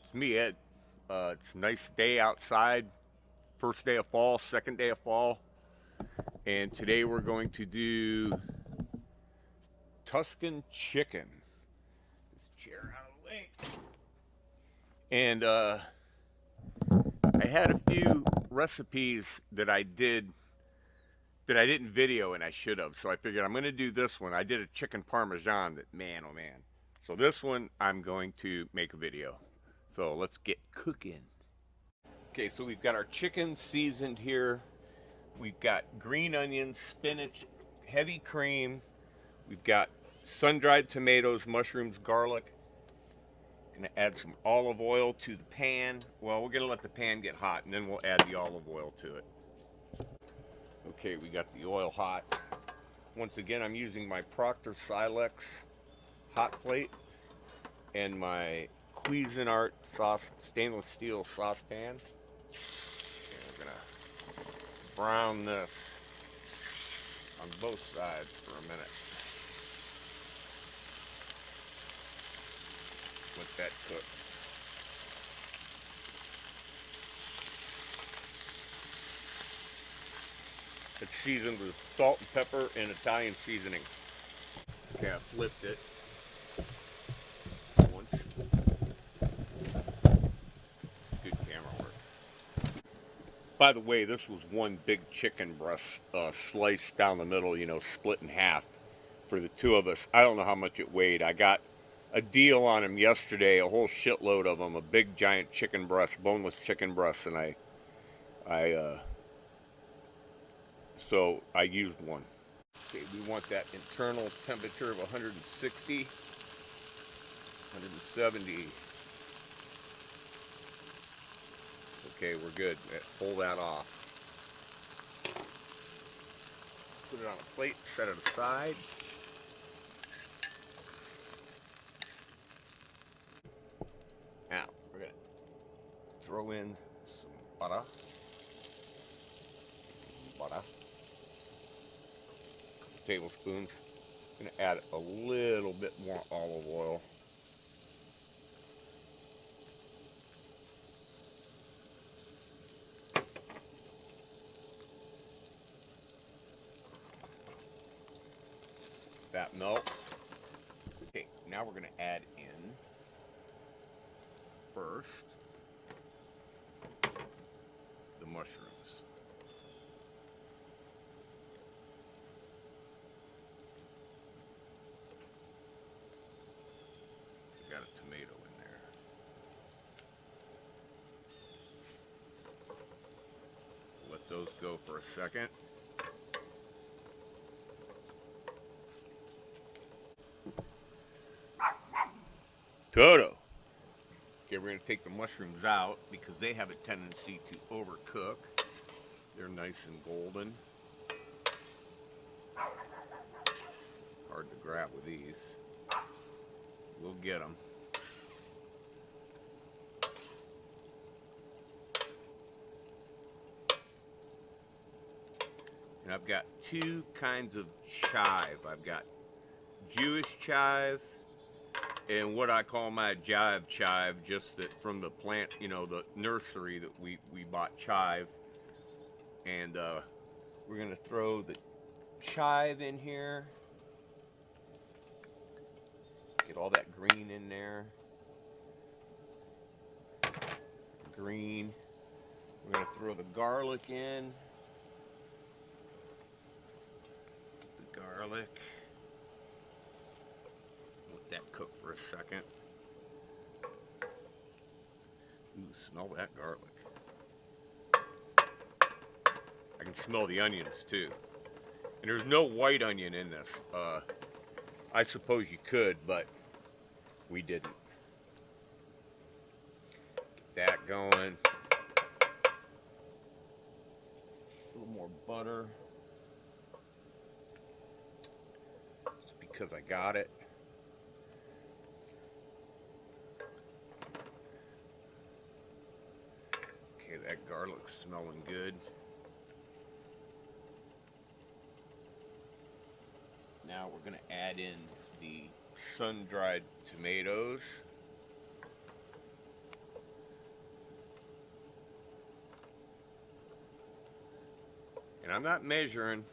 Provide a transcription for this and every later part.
It's me, Ed. It's a nice day outside. First day of fall, second day of fall. And today we're going to do Tuscan chicken. This chair out of the way. And I had a few recipes that I did that I didn't video and I should have. So I figured I'm going to do this one. I did a chicken parmesan that, man, oh man. So this one I'm going to make a video. So let's get cooking. Okay, so we've got our chicken seasoned here. We've got green onions, spinach, heavy cream. We've got sun-dried tomatoes, mushrooms, garlic. Gonna add some olive oil to the pan. Well, we're gonna let the pan get hot and then we'll add the olive oil to it. Okay, we got the oil hot. Once again, I'm using my Proctor Silex hot plate and my Cuisinart sauce stainless steel saucepan. And we're gonna brown this on both sides for a minute. Let that cook. It's seasoned with salt and pepper and Italian seasoning. Okay, I flipped it once. Good camera work. By the way, this was one big chicken breast sliced down the middle, split in half for the two of us. I don't know how much it weighed. I got a deal on them yesterday, a whole shitload of them, a big giant chicken breast, boneless chicken breast, and so I used one. Okay, we want that internal temperature of 160, 170. Okay, we're good. Pull that off. Put it on a plate, set it aside. Now, we're going to throw in some butter. Tablespoons. I'm going to add a little bit more olive oil. That melt. Okay, now we're going to add in first the mushrooms. Got a tomato in there. Let those go for a second. Toto. Okay, we're going to take the mushrooms out because they have a tendency to overcook. They're nice and golden. Hard to grab with these. We'll get them. And I've got two kinds of chive. I've got Jewish chive and what I call my jive chive, just that from the plant, the nursery that we bought chive. And we're going to throw the chive in here. Get all that green in there. Green. We're going to throw the garlic in. Get the garlic. Let that cook for a second. Ooh, smell that garlic. I can smell the onions too. And there's no white onion in this. I suppose you could, but we didn't. Get that going. A little more butter. Just because I got it. Okay, that garlic's smelling good. Now we're going to add in the sun-dried tomatoes. I'm not measuring.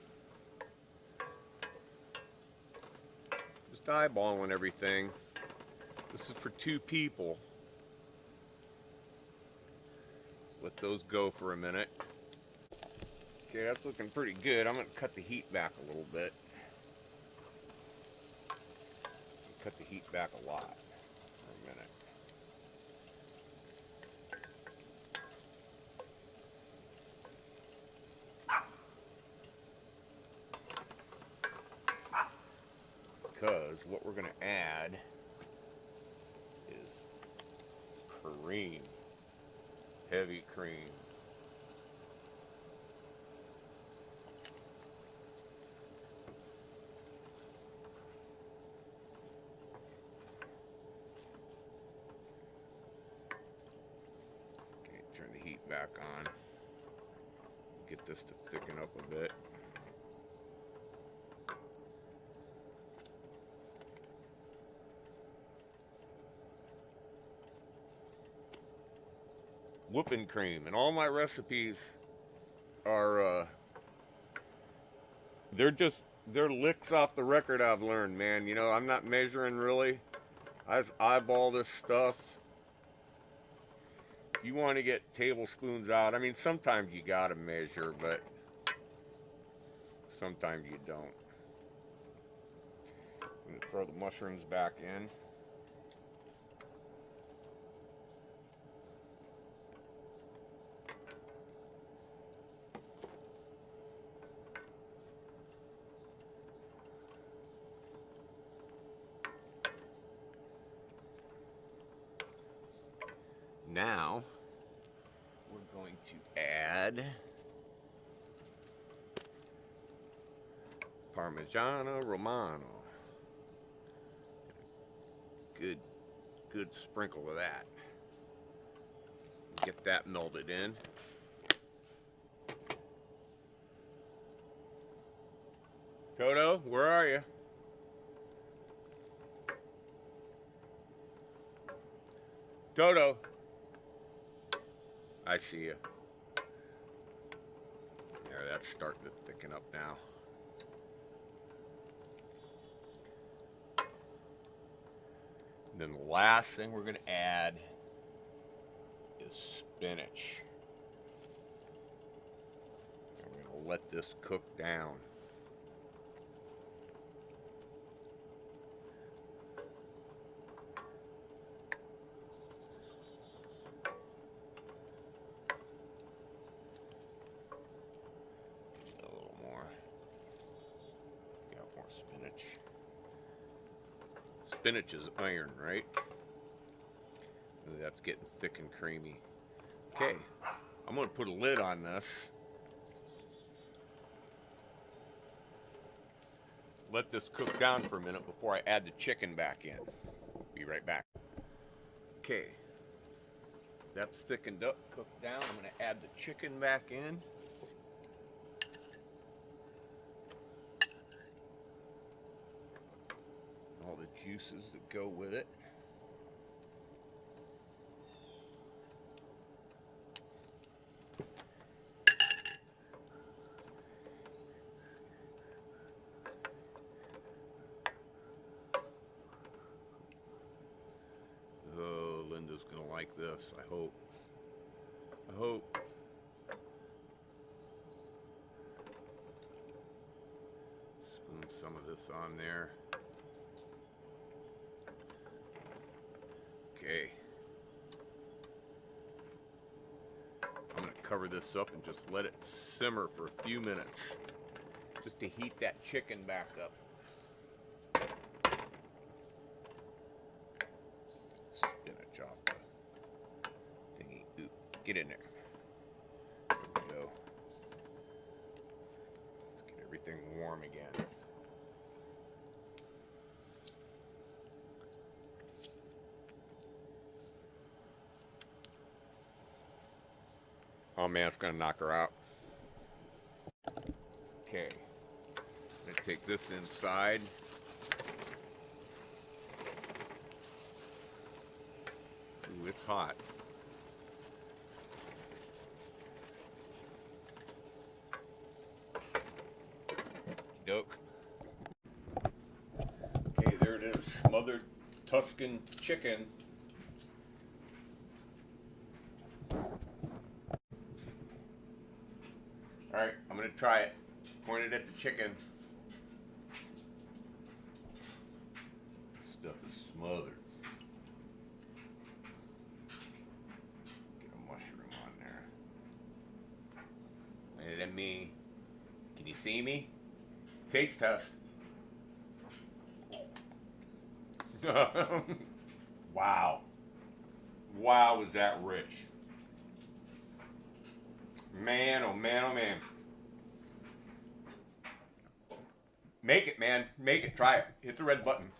Just eyeballing everything. This is for 2 people. Let those go for a minute. Okay, that's looking pretty good. I'm going to cut the heat back a little bit. Cut the heat back a lot for a minute. Because what we're going to add is cream. Heavy cream. Okay, turn the heat back on. Get this to thicken up a bit. Whipping cream, and all my recipes are they're licks off the record I've learned, man. You know, I'm not measuring really. I just eyeball this stuff. If you want to get tablespoons out, I mean, sometimes you gotta measure, but sometimes you don't. I'm gonna throw the mushrooms back in. Now, we're going to add Parmigiano Romano. Good sprinkle of that. Get that melted in. Toto, where are you? Toto. I see you. There, that's starting to thicken up now. And then the last thing we're going to add is spinach. And we're going to let this cook down. Spinach is iron, right? That's getting thick and creamy. Okay, I'm going to put a lid on this. Let this cook down for a minute before I add the chicken back in. Be right back. Okay, that's thickened up, cooked down. I'm going to add the chicken back in. All the juices that go with it. Oh, Linda's gonna like this, I hope. I hope. Spoon some of this on there. Okay. I'm going to cover this up and just let it simmer for a few minutes. Just to heat that chicken back up. Spinach off the thingy. Ooh, get in there. There we go. Let's get everything warm again. Oh man, it's gonna knock her out. Okay, I'm gonna take this inside. Ooh, it's hot. doke. Okay, there it is. Smothered Tuscan chicken. Alright, I'm gonna try it. Point it at the chicken. Stuff is smothered. Get a mushroom on there. Point it at me. Can you see me? Taste test. Wow. Wow, is that rich. Man, oh man, oh man. Make it, man. Make it. Try it. Hit the red button.